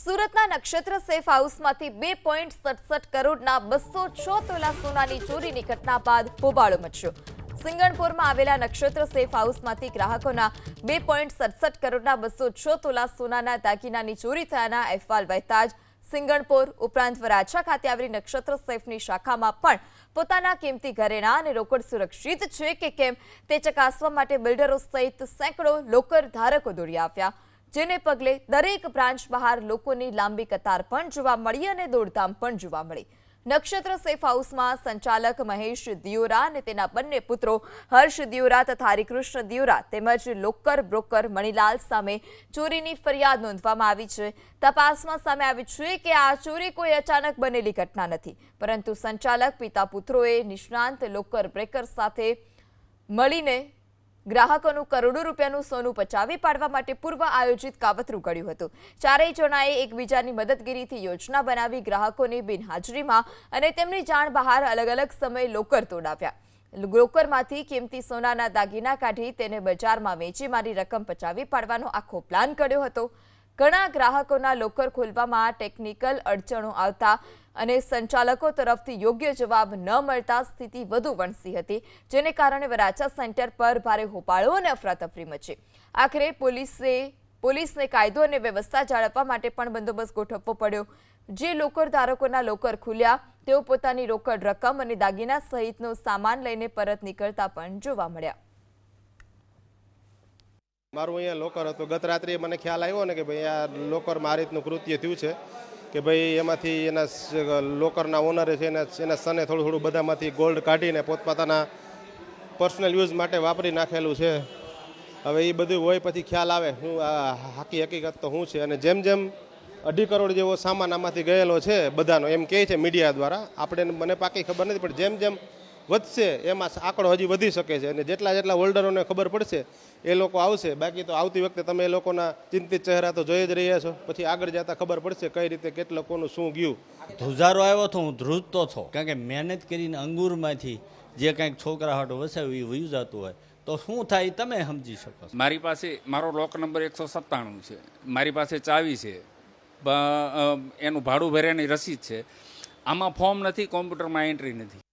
સુરતના નક્ષત્ર સેફ હાઉસમાંથી 2.67 કરોડના 206 તોલા સોનાની ચોરીની ઘટના બાદ હોબાળો મચ્યો। સિંગણપુરમાં આવેલા નક્ષત્ર સેફ હાઉસમાંથી ગ્રાહકોના 2.67 કરોડના 206 તોલા સોનાના દાગીનાની ચોરી થયાના અહેવાલ વહેતા જ સિંગણપુર ઉપરાંત વરાછા ખાતે આવેલી નક્ષત્ર સેફની શાખામાં પણ પોતાના કિંમતી ઘરેણાં અને રોકડ સુરક્ષિત છે કે કેમ તે ચકાસવા માટે બિલ્ડરો સહિત સેંકડો લોકર ધારકો દોડી આવ્યા, જેને પગલે દરેક બ્રાન્ચ બહાર લોકોની લાંબી કતાર પણ જોવા મળી અને દોડધામ પણ જોવા મળી। નક્ષત્ર સેફ હાઉસમાં સંચાલક મહેશ દિયોરા અને તેના બંને પુત્રો હર્ષ દિયોરા તથા હરિકૃષ્ણ દિયોરા તેમજ લોકર બ્રોકર મણીલાલ સામે ચોરીની ફરિયાદ નોંધવામાં આવી છે। તપાસમાં સામે આવ્યું છે કે આ ચોરી કોઈ અચાનક બનેલી ઘટના નથી, પરંતુ સંચાલક પિતા પુત્રોએ નિષ્ણાંત લોકર બ્રેકર સાથે મળીને ગ્રાહકોનું કરોડો રૂપિયાનું સોનું પચાવી પાડવા માટે પૂર્વ આયોજિત કાવતરું ઘડ્યું હતું। ચારેય જણાએ એકબીજાની મદદગીરીથી યોજના બનાવી ગ્રાહકોની બિનહાજરીમાં અને તેમની જાણ બહાર અલગ અલગ સમયે લોકર તોડાવ્યા। લોકરમાંથી કિંમતી સોનાના દાગીના કાઢી તેને બજારમાં વેચી મારી રકમ પચાવી પાડવાનો આખો પ્લાન કર્યો હતો। ઘણા ગ્રાહકોના લોકર ખોલવામાં ટેકનિકલ અડચણો આવતા અને સંચાલકો તરફથી યોગ્ય જવાબ ન મળતા સ્થિતિ વધુ વણસી હતી, જેને કારણે વરાછા સેન્ટર પર ભારે હોબાળો અને અફરાતફરી મચી। આખરે પોલીસને કાયદો અને વ્યવસ્થા જાળવવા માટે પણ બંદોબસ્ત ગોઠવવો પડ્યો। જે લોકર ધારકોના લોકર ખુલ્યા તેઓ પોતાની રોકડ રકમ અને દાગીના સહિતનો સામાન લઈને પરત નીકળતા પણ જોવા મળ્યા। મારું અહીંયા લોકર હતું। ગત રાત્રે મને ખ્યાલ આવ્યો ને કે ભાઈ આ લોકરમાં આ રીતનું કૃત્ય થયું છે કે ભાઈ એમાંથી એના લોકરના ઓનરે છે એના સને થોડું બધામાંથી ગોલ્ડ કાઢીને પોતપોતાના પર્સનલ યુઝ માટે વાપરી નાખેલું છે। હવે એ બધું હોય પછી ખ્યાલ આવે શું આ હકીકત તો શું છે। અને જેમ જેમ 2.5 કરોડ જેવો સામાન આમાંથી ગયેલો છે બધાનો એમ કહે છે મીડિયા દ્વારા, આપણે મને પાકી ખબર નથી, પણ જેમ જેમ વધશે એમાં આંકડો હજી વધી શકે છે અને જેટલા હોલ્ડરોને ખબર પડશે એ લોકો આવશે। બાકી તો આવતી વખતે તમે એ લોકોના ચિંતિત ચહેરા તો જોઈ જ રહ્યા છો, પછી આગળ જતા ખબર પડશે કઈ રીતે કેટલા લોકોનું શું ગયું। ધ્રુજારો આવ્યો તો હું ધ્રુજતો છો, કારણ કે મહેનત કરીને અંગૂરમાંથી જે કાંઈક છોકરા હાટો વસાવ્યું એ વયું જતું હોય તો શું થાય તમે સમજી શકો। મારી પાસે મારો લોક નંબર 197 છે, મારી પાસે ચાવી છે, એનું ભાડું ભર્યાની રસીદ છે। આમાં ફોર્મ નથી, કોમ્પ્યુટરમાં એન્ટ્રી નથી।